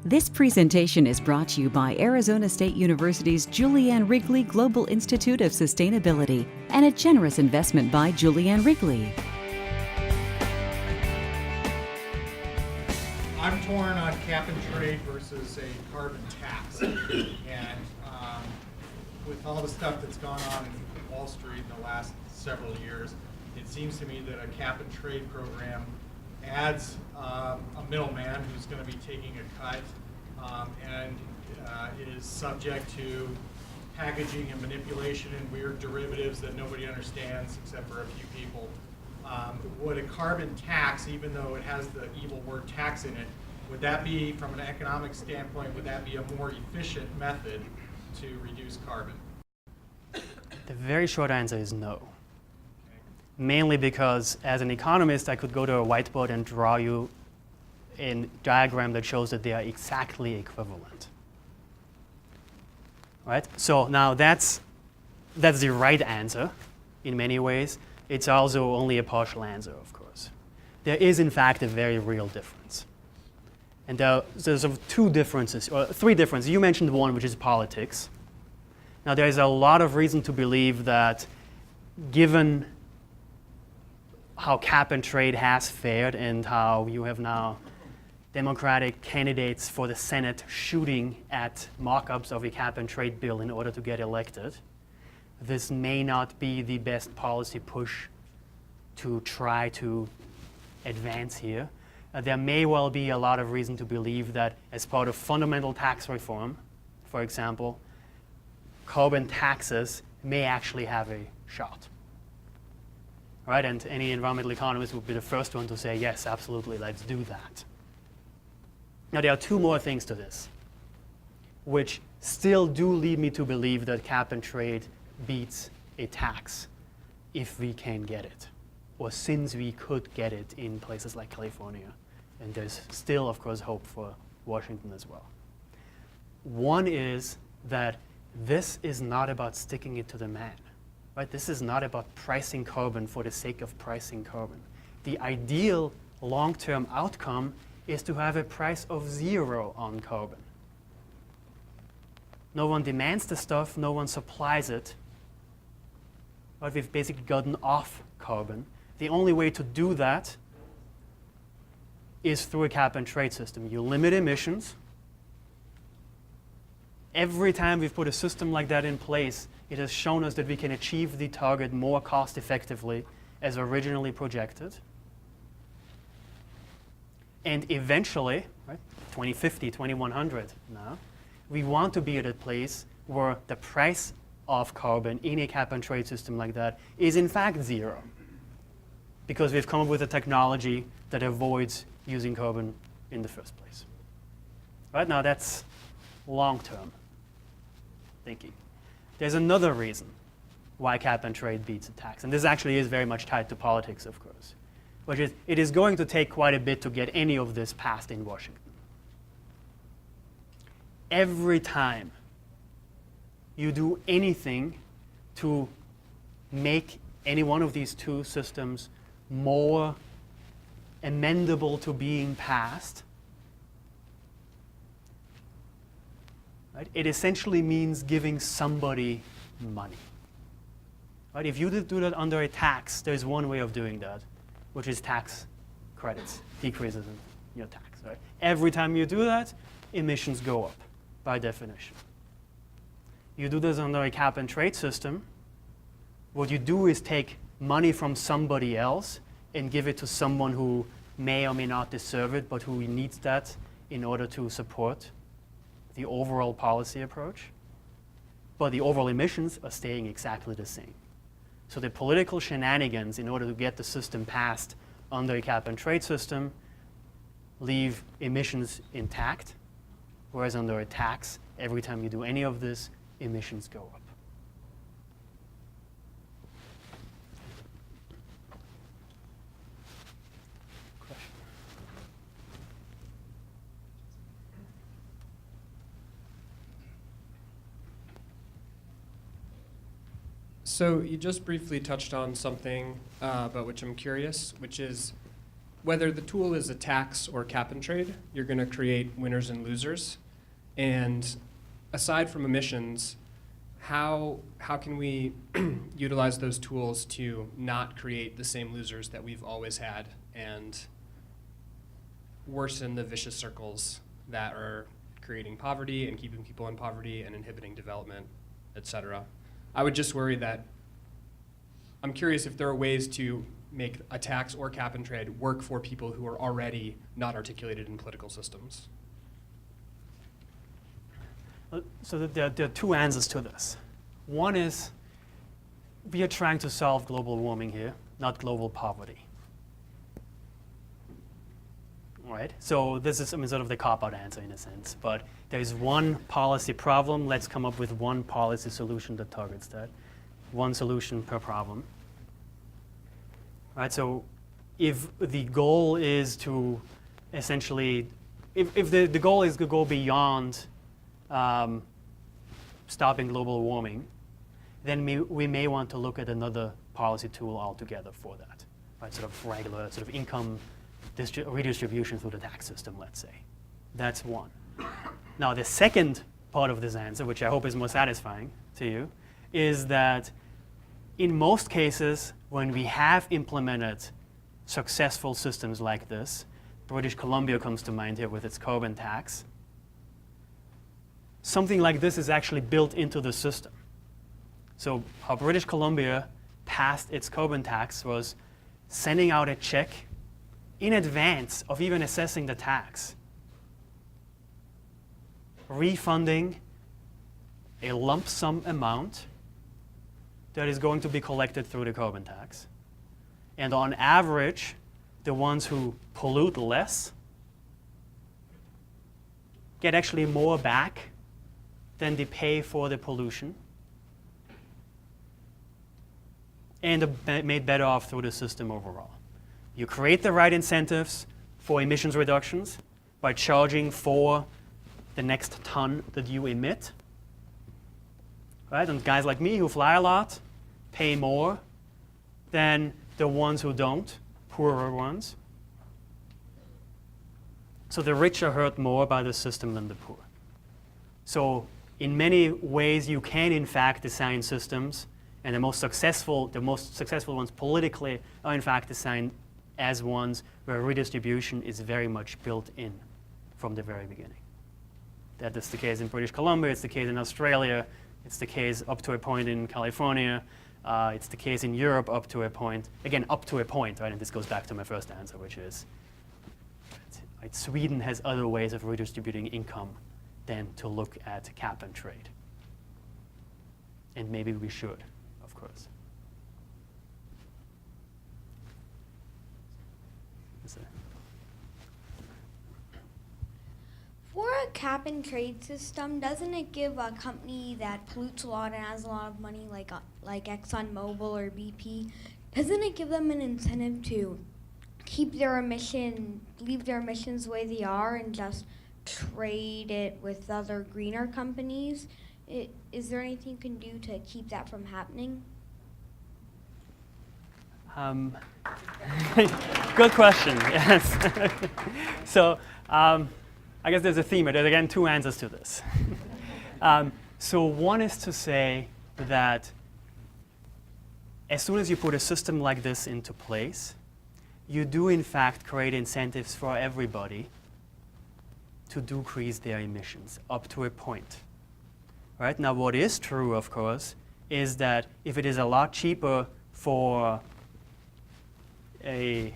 This presentation is brought to you by Arizona State University's Julianne Wrigley Global Institute of Sustainability and a generous investment by Julianne Wrigley. I'm torn on cap and trade versus a carbon tax. And with all the stuff that's gone on in Wall Street in the last several years, it seems to me that a cap and trade program adds a middleman who's going to be taking a cut and is subject to packaging and manipulation and weird derivatives that nobody understands except for a few people. Would a carbon tax, even though it has the evil word tax in it, would that be, from an economic standpoint, would that be a more efficient method to reduce carbon? The very short answer is no. Mainly because as an economist, I could go to a whiteboard and draw you a diagram that shows that they are exactly equivalent. Right? So now that's the right answer in many ways. It's also only a partial answer, of course. There is, in fact, a very real difference. And there's two differences, or three differences. You mentioned one, which is politics. Now, there's a lot of reason to believe that given how cap and trade has fared and how you have now Democratic candidates for the Senate shooting at mock-ups of a cap and trade bill in order to get elected, this may not be the best policy push to try to advance here. There may well be a lot of reason to believe that as part of fundamental tax reform, for example, carbon taxes may actually have a shot. Right? And any environmental economist would be the first one to say, yes, absolutely, let's do that. Now, there are two more things to this, which still do lead me to believe that cap and trade beats a tax if we can get it, or since we could get it in places like California. And there's still, of course, hope for Washington as well. One is that this is not about sticking it to the man. Right? This is not about pricing carbon for the sake of pricing carbon. The ideal long-term outcome is to have a price of 0 on carbon. No one demands the stuff, no one supplies it, but we've basically gotten off carbon. The only way to do that is through a cap and trade system. You limit emissions. Every time we've put a system like that in place, it has shown us that we can achieve the target more cost effectively as originally projected. And eventually, right, 2050, 2100 now, we want to be at a place where the price of carbon in a cap and trade system like that is in fact 0. Because we've come up with a technology that avoids using carbon in the first place. Right now, that's long-term thinking. There's another reason why cap and trade beats a tax, and this actually is very much tied to politics, of course, which is it is going to take quite a bit to get any of this passed in Washington. Every time you do anything to make any one of these two systems more amendable to being passed, right, it essentially means giving somebody money. Right? If you do that under a tax, there's one way of doing that, which is tax credits, decreases in your tax. Right? Every time you do that, emissions go up by definition. You do this under a cap and trade system, what you do is take money from somebody else and give it to someone who may or may not deserve it, but who needs that in order to support the overall policy approach. But the overall emissions are staying exactly the same. So the political shenanigans in order to get the system passed under a cap and trade system leave emissions intact, whereas under a tax, every time you do any of this, emissions go up. So you just briefly touched on something about which I'm curious, which is whether the tool is a tax or cap and trade, you're going to create winners and losers. And aside from emissions, how can we utilize those tools to not create the same losers that we've always had and worsen the vicious circles that are creating poverty and keeping people in poverty and inhibiting development, et cetera? I would just worry that I'm curious if there are ways to make a tax or cap and trade work for people who are already not articulated in political systems. So there are two answers to this. One is we are trying to solve global warming here, not global poverty. Right? So this is, I mean, sort of the cop-out answer in a sense. But there is one policy problem. Let's come up with one policy solution that targets that. One solution per problem. Right? So if the goal is to essentially, if the goal is to go beyond stopping global warming, then we may want to look at another policy tool altogether for that. Right? Sort of regular sort of income redistribution through the tax system, let's say. That's one. Now, the second part of this answer, which I hope is more satisfying to you, is that in most cases, when we have implemented successful systems like this, British Columbia comes to mind here with its carbon tax, something like this is actually built into the system. So how British Columbia passed its carbon tax was sending out a check in advance of even assessing the tax, refunding a lump sum amount that is going to be collected through the carbon tax. And on average, the ones who pollute less get actually more back than they pay for the pollution, and are made better off through the system overall. You create the right incentives for emissions reductions by charging for the next ton that you emit. Right? And guys like me who fly a lot pay more than the ones who don't, poorer ones. So the rich are hurt more by the system than the poor. So in many ways, you can in fact design systems, and the most successful ones politically are in fact designed as ones where redistribution is very much built in from the very beginning. That is the case in British Columbia, it's the case in Australia, it's the case up to a point in California, it's the case in Europe up to a point. Again, up to a point, right? And this goes back to my first answer, which is right, Sweden has other ways of redistributing income than to look at cap and trade. And maybe we should, of course. For a cap and trade system, doesn't it give a company that pollutes a lot and has a lot of money, like ExxonMobil or BP, doesn't it give them an incentive to leave their emissions the way they are and just trade it with other greener companies? Is there anything you can do to keep that from happening? Good question, yes. So I guess there's a theme. There's again two answers to this. So one is to say that as soon as you put a system like this into place, you do in fact create incentives for everybody to decrease their emissions up to a point. Right? Now what is true, of course, is that if it is a lot cheaper for a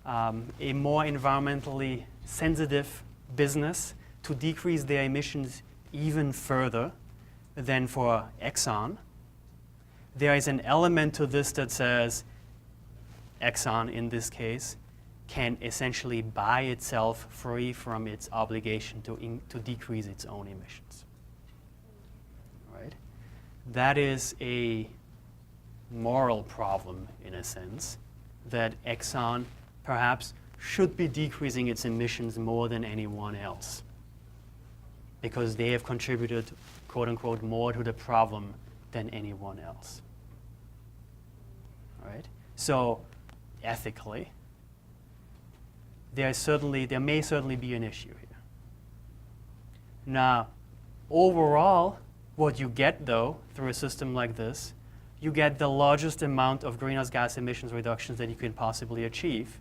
more environmentally sensitive business to decrease their emissions even further than for Exxon, there is an element to this that says Exxon, in this case, can essentially buy itself free from its obligation to decrease its own emissions. Right? That is a moral problem, in a sense, that Exxon perhaps should be decreasing its emissions more than anyone else because they have contributed, quote unquote, more to the problem than anyone else. Right? So ethically, there may certainly be an issue here. Now, overall, what you get though through a system like this, you get the largest amount of greenhouse gas emissions reductions that you can possibly achieve.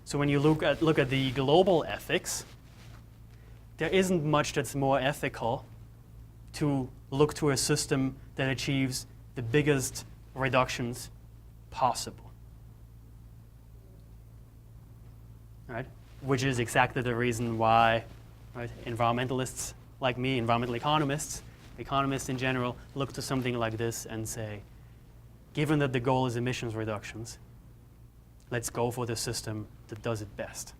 So when you look at the global ethics, there isn't much that's more ethical to look to a system that achieves the biggest reductions possible. Right? Which is exactly the reason why, right, environmentalists like me, environmental economists in general, look to something like this and say, given that the goal is emissions reductions, let's go for the system that does it best.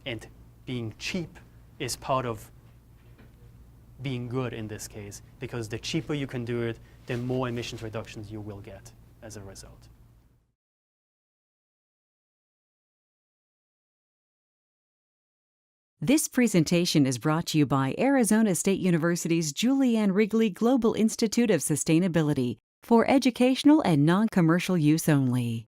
And being cheap is part of being good in this case, because the cheaper you can do it, the more emissions reductions you will get as a result. This presentation is brought to you by Arizona State University's Julianne Wrigley Global Institute of Sustainability for educational and non-commercial use only.